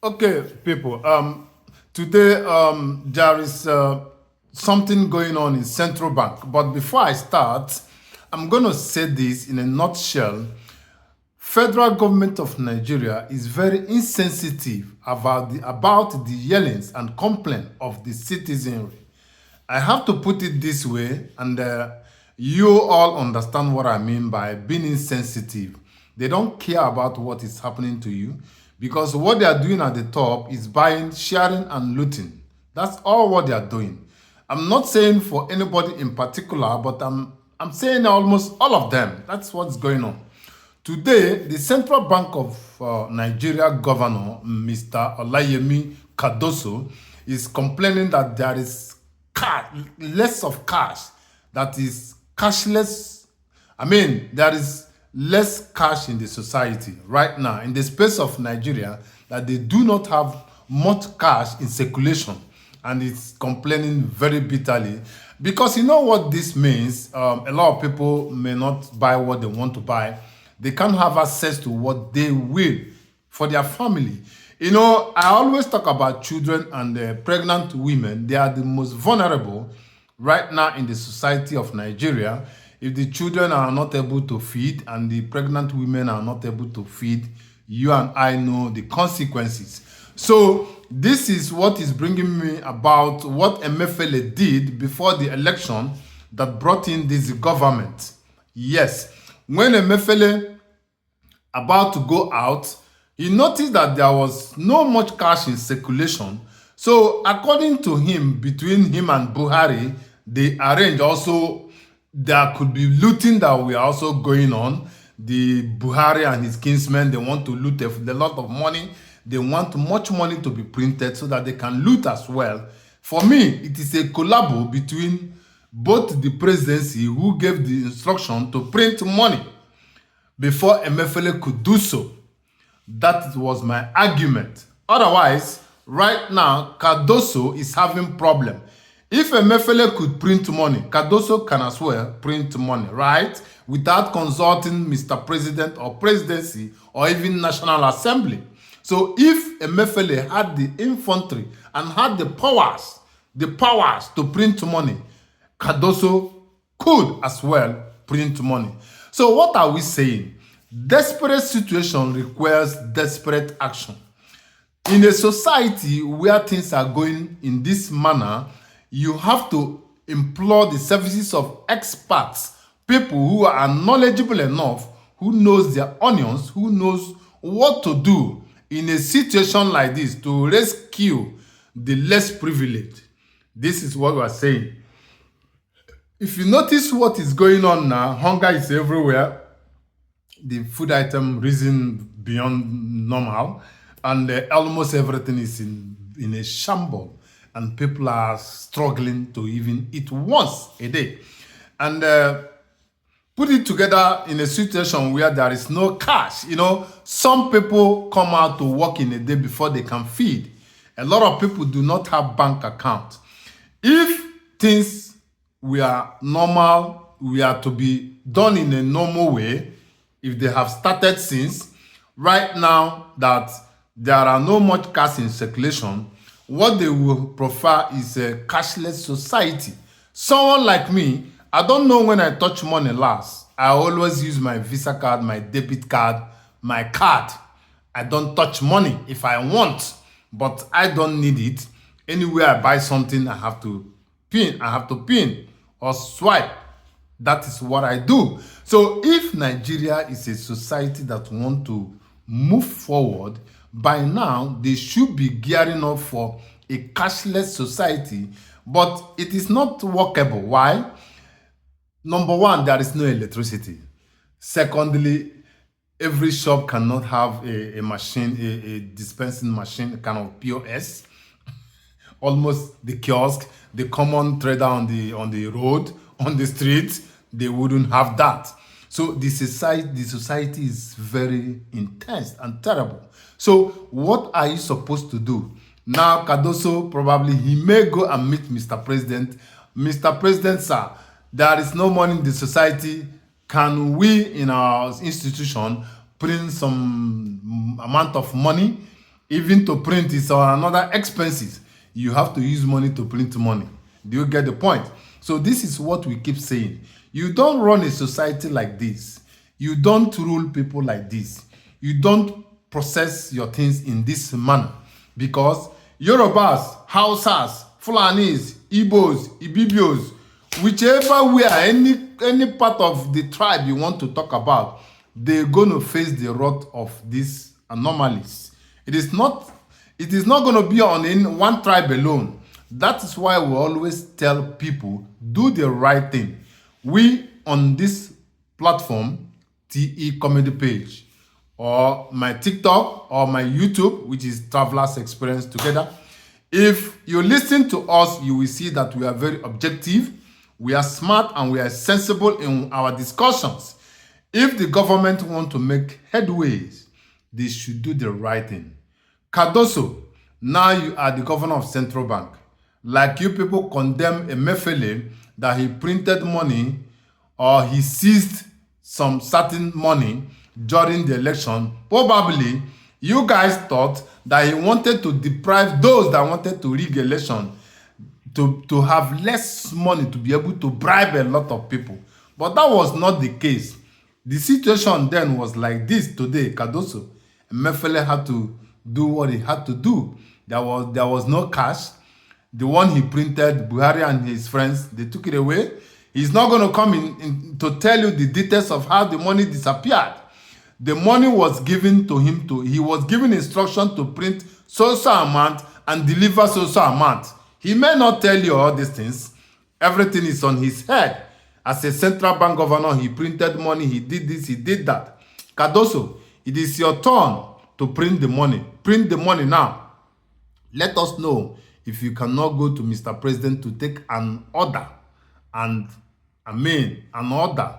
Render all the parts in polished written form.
Okay, people. Today there is something going on in central bank. But before I start, I'm going to say this in a nutshell. Federal government of Nigeria is very insensitive about the yellings and complaint of the citizenry. I have to put it this way, and you all understand what I mean by being insensitive. They don't care about what is happening to you because what they are doing at the top is buying, sharing, and looting. That's all what they are doing. I'm not saying for anybody in particular, but I'm saying almost all of them. That's what's going on. Today, the Central Bank of Nigeria governor, Mr. Olayemi Cardoso, is complaining that there is less of cash, that is cashless. I mean, there is less cash in the society right now, in the space of Nigeria, that they do not have much cash in circulation, and it's complaining very bitterly because you know what this means. A lot of people may not buy what they want to buy. They can't have access to what they will for their family. You know, I always talk about children and pregnant women. They are the most vulnerable right now in the society of Nigeria. If the children are not able to feed and the pregnant women are not able to feed, you and I know the consequences. So this is what is bringing me about what Emefiele did before the election that brought in this government. Yes, when Emefiele about to go out, he noticed that there was no much cash in circulation. So according to him, between him and Buhari, they arranged also there could be looting that were also going on. The Buhari and his kinsmen, they want to loot a lot of money. They want much money to be printed so that they can loot as well. For me, it is a collabo between both the presidency who gave the instruction to print money before Emefiele could do so. That was my argument. Otherwise, right now, Cardoso is having problem. If Emefiele could print money, Cardoso can as well print money, right? Without consulting Mr. President or presidency or even National Assembly. So if Emefiele had the infantry and had the powers to print money, Cardoso could as well print money. So what are we saying? Desperate situation requires desperate action. In a society where things are going in this manner, you have to implore the services of experts, people who are knowledgeable enough, who knows their onions, who knows what to do in a situation like this to rescue the less privileged. This is what we are saying. If you notice what is going on now, hunger is everywhere. The food item risen beyond normal, and almost everything is in a shamble, and people are struggling to even eat once a day. And put it together in a situation where there is no cash. You know, some people come out to work in a day before they can feed. A lot of people do not have bank account. If things were normal, we are to be done in a normal way, if they have started since, right now that there are no much cash in circulation, what they will prefer is a cashless society. Someone like me, I don't know when I touch money last. I always use my Visa card, my debit card, my card. I don't touch money if I want, but I don't need it. Anywhere I buy something, I have to pin or swipe. That is what I do. So if Nigeria is a society that want to move forward, by now they should be gearing up for a cashless society, but it is not workable. Why? Number one, there is no electricity. Secondly, every shop cannot have a machine, a dispensing machine, kind of POS. Almost the kiosk, the common trader on the road, on the street, they wouldn't have that. So the society is very intense and terrible. So what are you supposed to do? Now Cardoso probably he may go and meet Mr. President. Mr. President, sir, there is no money in the society. Can we in our institution print some amount of money Even to print is on another expenses. You have to use money to print money. Do you get the point? So this is what we keep saying. You don't run a society like this. You don't rule people like this. You don't process your things in this manner. Because Yorubas, Hausas, Fulanis, Igbos, Ibibios, whichever we are, any part of the tribe you want to talk about, they're going to face the wrath of these anomalies. It is not going to be on one tribe alone. That is why we always tell people, do the right thing. We on this platform, TE Comedy Page, or my TikTok, or my YouTube, which is Travelers Experience Together. If you listen to us, you will see that we are very objective, we are smart, and we are sensible in our discussions. If the government want to make headways, they should do the right thing. Cardoso, now you are the governor of Central Bank. Like you people condemn Emefiele that he printed money or he seized some certain money during the election. Probably you guys thought that he wanted to deprive those that wanted to rig election to have less money to be able to bribe a lot of people. But that was not the case. The situation then was like this today. Cardoso, Emefiele had to do what he had to do. There was no cash. The one he printed, Buhari and his friends, they took it away. He's not going to come in to tell you the details of how the money disappeared. The money was given to him he was given instruction to print so amount and deliver so amount. He may not tell you all these things. Everything is on his head. As a central bank governor, he printed money, he did this, he did that. Cardoso, it is your turn to print the money. Print the money now. Let us know if you cannot go to Mr. President to take an order an order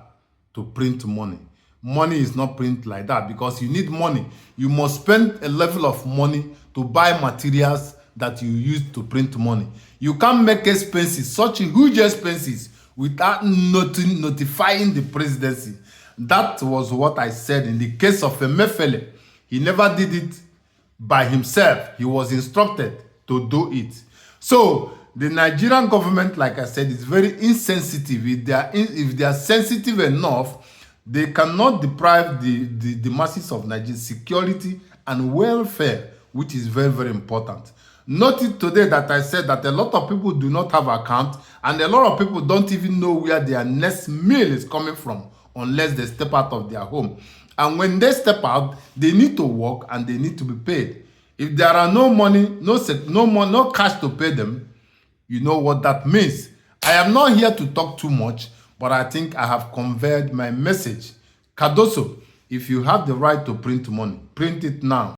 to print money. Money is not print like that because you need money. You must spend a level of money to buy materials that you use to print money. You can't make expenses, such huge expenses, without notifying the presidency. That was what I said in the case of Emefiele. He never did it by himself. He was instructed to do it. So the Nigerian government, like I said, is very insensitive. If they are sensitive enough, they cannot deprive the masses of Nigeria security and welfare, which is very, very important. Notice today that I said that a lot of people do not have account, and a lot of people don't even know where their next meal is coming from unless they step out of their home. And when they step out, they need to work and they need to be paid. If there are no money, no cash to pay them, you know what that means. I am not here to talk too much, but I think I have conveyed my message. Cardoso, if you have the right to print money, print it now.